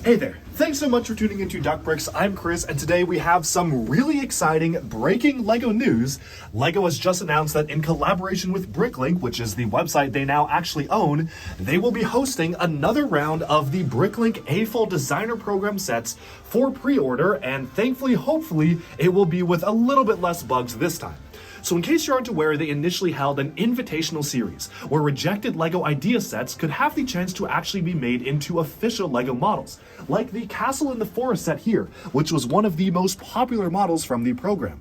Hey there, thanks so much for tuning into Duck Bricks. I'm Chris, and today we have some really exciting breaking LEGO news. LEGO has just announced that in collaboration with Bricklink, which is the website they now actually own, they will be hosting another round of the Bricklink AFOL Designer Program sets for pre-order, and thankfully, hopefully, it will be with a little bit less bugs this time. So in case you aren't aware, they initially held an invitational series where rejected LEGO idea sets could have the chance to actually be made into official LEGO models, like the Castle in the Forest set here, which was one of the most popular models from the program.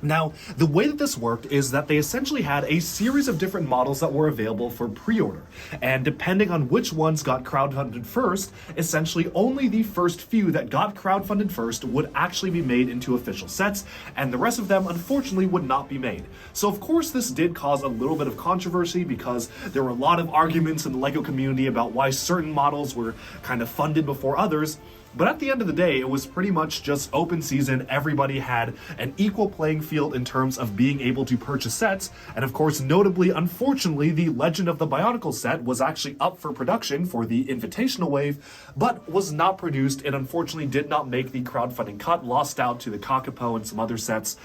Now, the way that this worked is that they essentially had a series of different models that were available for pre-order, and depending on which ones got crowdfunded first, essentially only the first few that got crowdfunded first would actually be made into official sets, and the rest of them unfortunately would not be made. So of course this did cause a little bit of controversy because there were a lot of arguments in the LEGO community about why certain models were kind of funded before others. But at the end of the day, it was pretty much just open season. Everybody had an equal playing field in terms of being able to purchase sets. And of course, notably, unfortunately, the Legend of the Bionicle set was actually up for production for the Invitational Wave, but was not produced and unfortunately did not make the crowdfunding cut, lost out to the Kakapo and some other sets.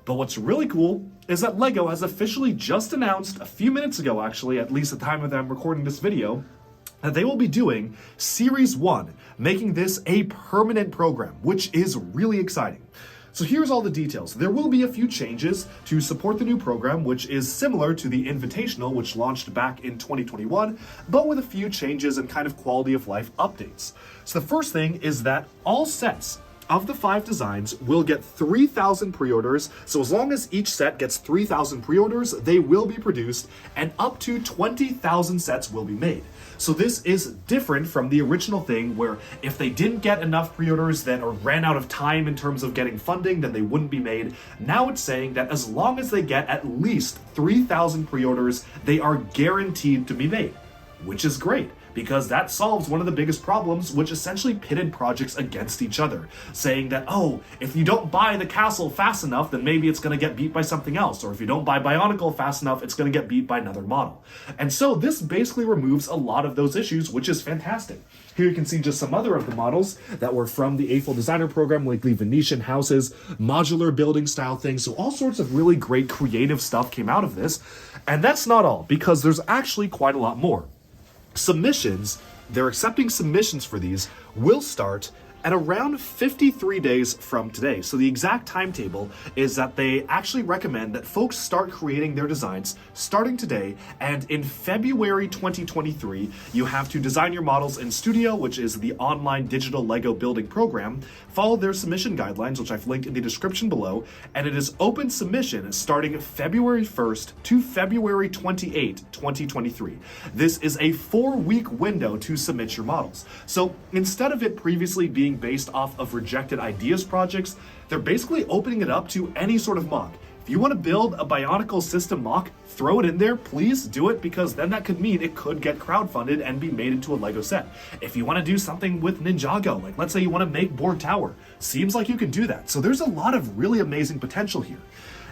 But what's really cool is that LEGO has officially just announced a few minutes ago, actually, at least at the time of them recording this video, that they will be doing Series 1, making this a permanent program, which is really exciting. So here's all the details. There will be a few changes to support the new program, which is similar to the Invitational, which launched back in 2021, but with a few changes and kind of quality of life updates. So the first thing is that all sets of the 5 designs will get 3,000 pre-orders. So as long as each set gets 3,000 pre-orders, they will be produced and up to 20,000 sets will be made. So this is different from the original thing where if they didn't get enough pre-orders then or ran out of time in terms of getting funding, then they wouldn't be made. Now it's saying that as long as they get at least 3,000 pre-orders, they are guaranteed to be made, which is great, because that solves one of the biggest problems, which essentially pitted projects against each other, saying that, oh, if you don't buy the castle fast enough, then maybe it's going to get beat by something else, or if you don't buy Bionicle fast enough, it's going to get beat by another model. And so this basically removes a lot of those issues, which is fantastic. Here you can see just some other of the models that were from the AFOL Designer Program, like the Venetian houses, modular building style things, so all sorts of really great creative stuff came out of this. And that's not all, because there's actually quite a lot more. Submissions, they're accepting submissions for these, will start at around 53 days from today. So the exact timetable is that they actually recommend that folks start creating their designs starting today, and in February 2023, you have to design your models in Studio, which is the online digital LEGO building program, follow their submission guidelines, which I've linked in the description below, and it is open submission starting February 1st to February 28, 2023. This is a 4-week window to submit your models. So instead of it previously being based off of rejected ideas projects, they're basically opening it up to any sort of mock. If you want to build a Bionicle system mock, throw it in there, please do it, because then that could mean it could get crowdfunded and be made into a LEGO set. If you want to do something with Ninjago, like let's say you want to make Borg Tower, seems like you can do that. So there's a lot of really amazing potential here.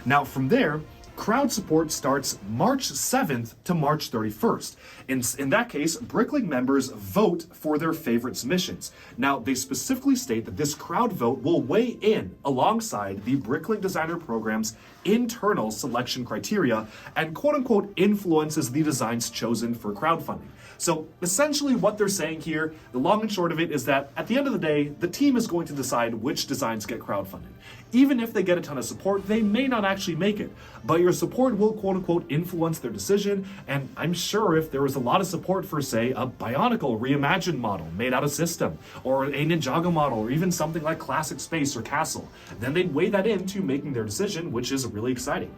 Now from there, crowd support starts March 7th to March 31st. In that case, Bricklink members vote for their favorite submissions. Now, they specifically state that this crowd vote will weigh in alongside the Bricklink Designer Program's internal selection criteria and quote-unquote influences the designs chosen for crowdfunding. So essentially what they're saying here, the long and short of it is that at the end of the day, the team is going to decide which designs get crowdfunded. Even if they get a ton of support, they may not actually make it, but your support will quote-unquote influence their decision, and I'm sure if there was a lot of support for, say, a Bionicle reimagined model made out of system, or a Ninjago model, or even something like Classic Space or Castle, then they'd weigh that into making their decision, which is really exciting.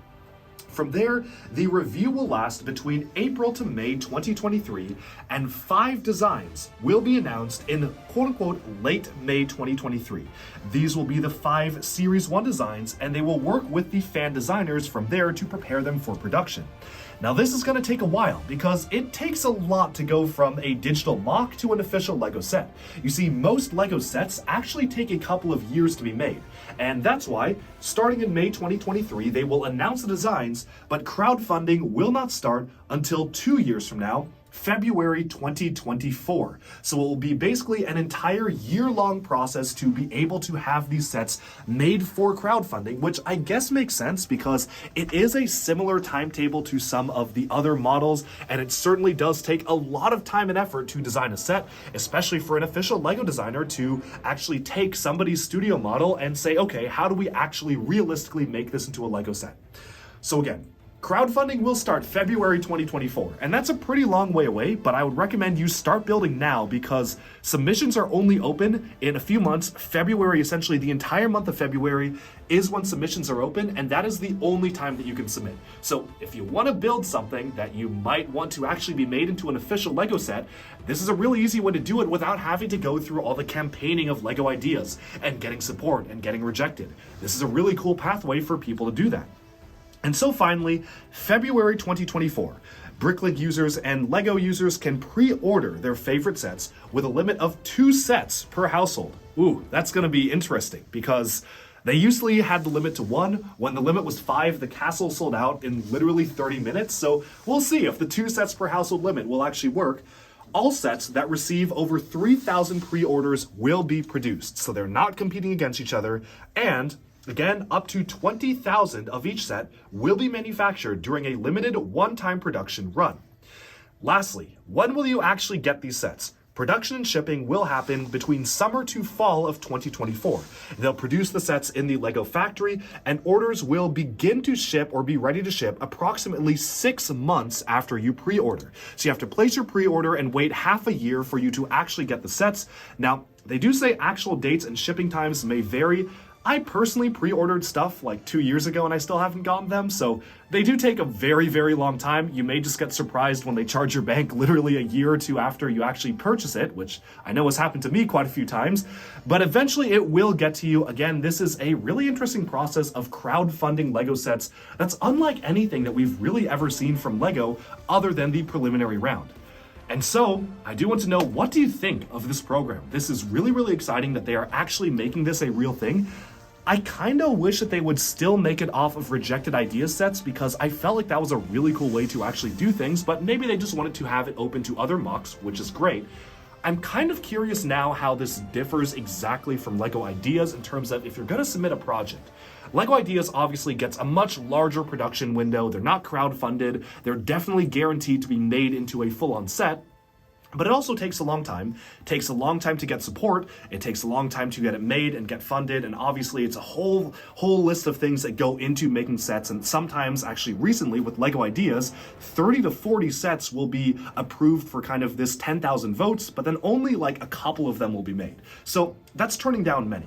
From there, the review will last between April to May 2023, and 5 designs will be announced in quote-unquote late May 2023. These will be the 5 Series 1 designs, and they will work with the fan designers from there to prepare them for production. Now this is going to take a while because it takes a lot to go from a digital mock to an official LEGO set. You see, most LEGO sets actually take a couple of years to be made, and that's why, starting in May 2023, they will announce the designs, but crowdfunding will not start until 2 years from now, February 2024. So it will be basically an entire year-long process to be able to have these sets made for crowdfunding, which I guess makes sense because it is a similar timetable to some of the other models, and it certainly does take a lot of time and effort to design a set, especially for an official LEGO designer to actually take somebody's studio model and say, okay, how do we actually realistically make this into a LEGO set? So again, crowdfunding will start February 2024, and that's a pretty long way away, but I would recommend you start building now because submissions are only open in a few months. February, essentially the entire month of February, is when submissions are open, and that is the only time that you can submit. So if you want to build something that you might want to actually be made into an official LEGO set, this is a really easy way to do it without having to go through all the campaigning of LEGO ideas and getting support and getting rejected. This is a really cool pathway for people to do that. And so finally, February 2024, Bricklink users and LEGO users can pre-order their favorite sets with a limit of 2 sets per household. Ooh, that's gonna be interesting because they usually had the limit to 1. When the limit was 5, the castle sold out in literally 30 minutes. So we'll see if the 2 sets per household limit will actually work. All sets that receive over 3,000 pre-orders will be produced. So they're not competing against each other, and again, up to 20,000 of each set will be manufactured during a limited one-time production run. Lastly, when will you actually get these sets? Production and shipping will happen between summer to fall of 2024. They'll produce the sets in the LEGO factory, and orders will begin to ship or be ready to ship approximately 6 months after you pre-order. So you have to place your pre-order and wait half a year for you to actually get the sets. Now, they do say actual dates and shipping times may vary. I personally pre-ordered stuff like 2 years ago and I still haven't gotten them, so they do take a very, very long time. You may just get surprised when they charge your bank literally a year or 2 after you actually purchase it, which I know has happened to me quite a few times, but eventually it will get to you. Again, this is a really interesting process of crowdfunding LEGO sets that's unlike anything that we've really ever seen from LEGO other than the preliminary round. And so, I do want to know, what do you think of this program? This is really, really exciting that they are actually making this a real thing. I kind of wish that they would still make it off of rejected idea sets because I felt like that was a really cool way to actually do things, but maybe they just wanted to have it open to other mocks, which is great. I'm kind of curious now how this differs exactly from LEGO Ideas in terms of if you're going to submit a project. LEGO Ideas obviously gets a much larger production window. They're not crowdfunded. They're definitely guaranteed to be made into a full-on set. But it also takes a long time. It takes a long time to get support. It takes a long time to get it made and get funded. And obviously it's a whole list of things that go into making sets. And sometimes, actually recently with LEGO Ideas, 30 to 40 sets will be approved for kind of this 10,000 votes, but then only like a couple of them will be made. So that's turning down many.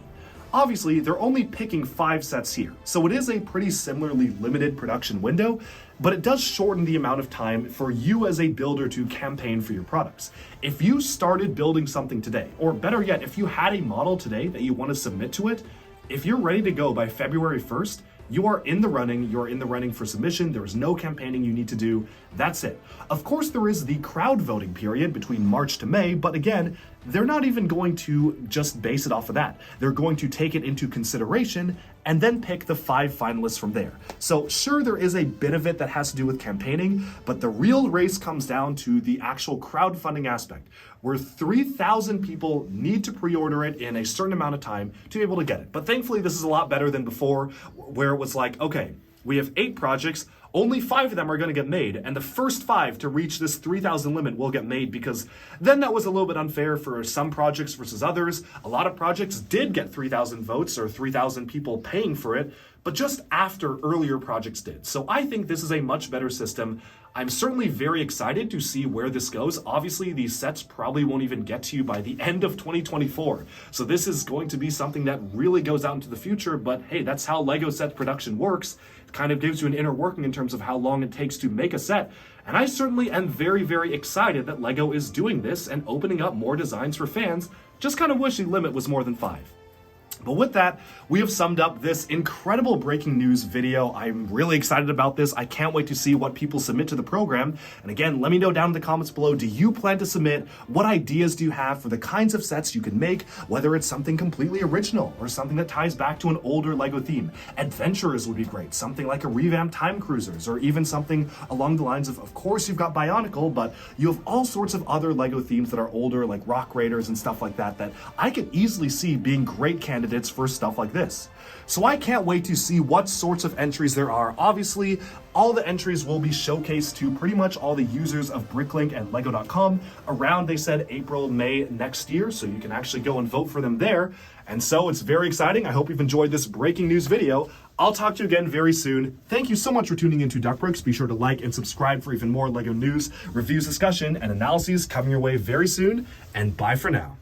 Obviously, they're only picking 5 sets here, so it is a pretty similarly limited production window, but it does shorten the amount of time for you as a builder to campaign for your products. If you started building something today, or better yet, if you had a model today that you want to submit to it, if you're ready to go by February 1st, you are in the running. You're in the running for submission. There is no campaigning you need to do. That's it. Of course, there is the crowd voting period between March to May, but again, they're not even going to just base it off of that. They're going to take it into consideration and then pick the 5 finalists from there. So sure, there is a bit of it that has to do with campaigning, but the real race comes down to the actual crowdfunding aspect, where 3,000 people need to pre-order it in a certain amount of time to be able to get it. But thankfully, this is a lot better than before, where it was like, okay, we have 8 projects, only 5 of them are going to get made, and the first 5 to reach this 3,000 limit will get made, because then that was a little bit unfair for some projects versus others. A lot of projects did get 3,000 votes or 3,000 people paying for it, but just after earlier projects did. So I think this is a much better system. I'm certainly very excited to see where this goes. Obviously, these sets probably won't even get to you by the end of 2024. So this is going to be something that really goes out into the future, but hey, that's how LEGO set production works. It kind of gives you an inner working in terms of how long it takes to make a set. And I certainly am very, very excited that LEGO is doing this and opening up more designs for fans. Just kind of wish the limit was more than 5. But with that, we have summed up this incredible breaking news video. I'm really excited about this. I can't wait to see what people submit to the program. And again, let me know down in the comments below, do you plan to submit? What ideas do you have for the kinds of sets you can make, whether it's something completely original or something that ties back to an older LEGO theme? Adventurers would be great, something like a revamped Time Cruisers, or even something along the lines of course, you've got Bionicle, but you have all sorts of other LEGO themes that are older, like Rock Raiders and stuff like that, that I could easily see being great candidates for stuff like this. So I can't wait to see what sorts of entries there are. Obviously, all the entries will be showcased to pretty much all the users of Bricklink and Lego.com around, they said, April, May next year, so you can actually go and vote for them there. And so it's very exciting. I hope you've enjoyed this breaking news video. I'll talk to you again very soon. Thank you so much for tuning into DuckBricks. Be sure to like and subscribe for even more LEGO news, reviews, discussion, and analyses coming your way very soon. And bye for now.